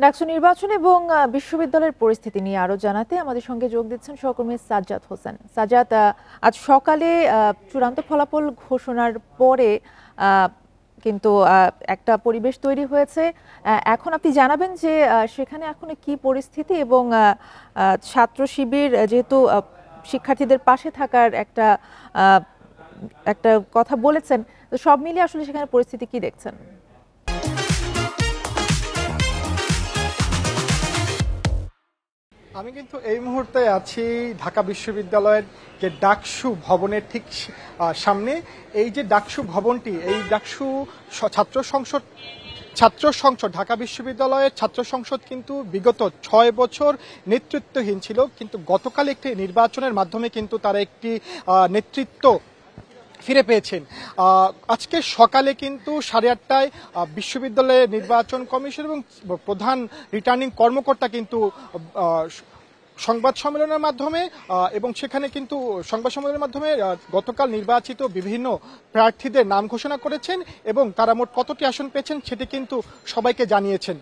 ডাকসু নির্বাচন এবং বিশ্ববিদ্যালয়ের পরিস্থিতি নিয়ে আরো জানাতে আমাদের সঙ্গে যোগ দিচ্ছেন সহকর্মী সাজ্জাদ হোসেন। সাজ্জাদ, আজ সকালে চূড়ান্ত ফলাফল ঘোষণার পরে কিন্তু একটা পরিবেশ তৈরি হয়েছে। এখন আপনি জানাবেন যে সেখানে এখন কি পরিস্থিতি এবং ছাত্র শিবির যেহেতু শিক্ষার্থীদের পাশে থাকার একটা কথা বলেছেন, তো সব মিলিয়ে আসলে সেখানে পরিস্থিতি কি দেখছেন? আমি কিন্তু এই মুহূর্তে আছি ঢাকা বিশ্ববিদ্যালয়ের যে ডাকসু ভবনের ঠিক সামনে। এই যে ডাকসু ভবনটি, এই ডাকসু ছাত্র সংসদ ঢাকা বিশ্ববিদ্যালয়ের ছাত্র সংসদ কিন্তু বিগত 6 বছর নেতৃত্বহীন ছিল, কিন্তু গতকাল একটি নির্বাচনের মাধ্যমে কিন্তু তারা একটি নেতৃত্ব ফিরে পেয়েছেন। আজকে সকালে কিন্তু 8:30টায় বিশ্ববিদ্যালয়ের নির্বাচন কমিশন এবং প্রধান রিটার্নিং কর্মকর্তা কিন্তু সংবাদ সম্মেলনের মাধ্যমে এবং সেখানে কিন্তু সংবাদ সম্মেলনের মাধ্যমে গতকাল নির্বাচিত বিভিন্ন প্রার্থীদের নাম ঘোষণা করেছেন এবং তারা মোট কতটি আসন পেয়েছেন সেটি কিন্তু সবাইকে জানিয়েছেন।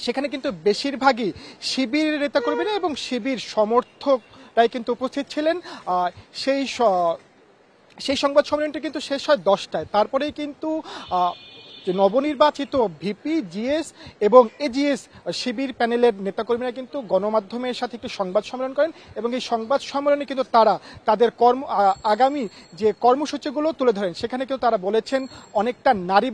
সেখানে কিন্তু বেশিরভাগই শিবির নেতাকর্মীরা এবং শিবির সমর্থকরাই কিন্তু উপস্থিত ছিলেন। সেই সংবাদ সম্মেলনটি কিন্তু শেষ হয় 10টায়। তারপরেই কিন্তু যে নবনির্বাচিত ভিপি, জিএস এবং এজিএস শিবির প্যানেলের নেতাকর্মীরা কিন্তু গণমাধ্যমের সাথে একটি সংবাদ সম্মেলন করেন এবং এই সংবাদ সম্মেলনে কিন্তু তারা তাদের আগামী যে কর্মসূচিগুলো তুলে ধরেন। সেখানে কিন্তু তারা বলেছেন অনেকটা নারী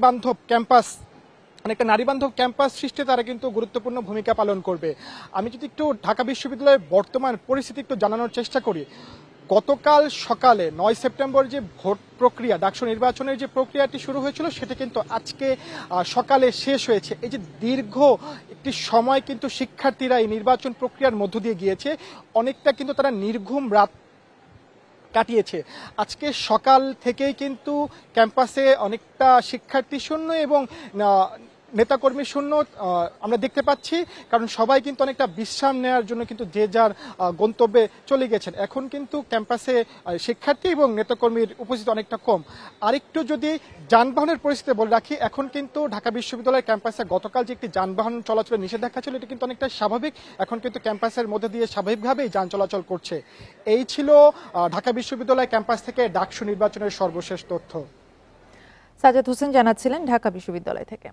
বান্ধব ক্যাম্পাস সৃষ্টি তারা কিন্তু গুরুত্বপূর্ণ ভূমিকা পালন করবে। আমি যদি একটু ঢাকা বিশ্ববিদ্যালয়ের বর্তমান পরিস্থিতি একটু জানানোর চেষ্টা করি, গতকাল সকালে 9 সেপ্টেম্বর যে ভোট প্রক্রিয়া, ডাকসু নির্বাচনের যে প্রক্রিয়াটি শুরু হয়েছিল সেটা কিন্তু আজকে সকালে শেষ হয়েছে। এই যে দীর্ঘ একটি সময় কিন্তু শিক্ষার্থীরা এই নির্বাচন প্রক্রিয়ার মধ্য দিয়ে গিয়েছে, অনেকটা কিন্তু তারা নির্ঘুম রাত কাটিয়েছে। আজকে সকাল থেকেই কিন্তু ক্যাম্পাসে অনেকটা শিক্ষার্থী শূন্য এবং নেতাকর্মী শূন্য আমরা দেখতে পাচ্ছি, কারণ সবাই কিন্তু অনেকটা বিশ্রাম নেওয়ার জন্য কিন্তু যে যার গন্তব্যে চলে গেছেন। এখন কিন্তু ক্যাম্পাসে শিক্ষার্থী এবং নেতাকর্মীর উপস্থিতি অনেকটা কম। আরেকটু যদি যানবাহনের পরিস্থিতি বলে রাখি, এখন কিন্তু ঢাকা বিশ্ববিদ্যালয়ের ক্যাম্পাসে গতকাল যে একটি যানবাহন চলাচলের নিষেধাজ্ঞা ছিল, এটি কিন্তু অনেকটা স্বাভাবিক। এখন কিন্তু ক্যাম্পাসের মধ্যে দিয়ে স্বাভাবিকভাবেই যান চলাচল করছে। এই ছিল ঢাকা বিশ্ববিদ্যালয় ক্যাম্পাস থেকে ডাকসু নির্বাচনের সর্বশেষ তথ্য। সাজ্জাদ হোসেন জানাচ্ছিলেন ঢাকা বিশ্ববিদ্যালয় থেকে।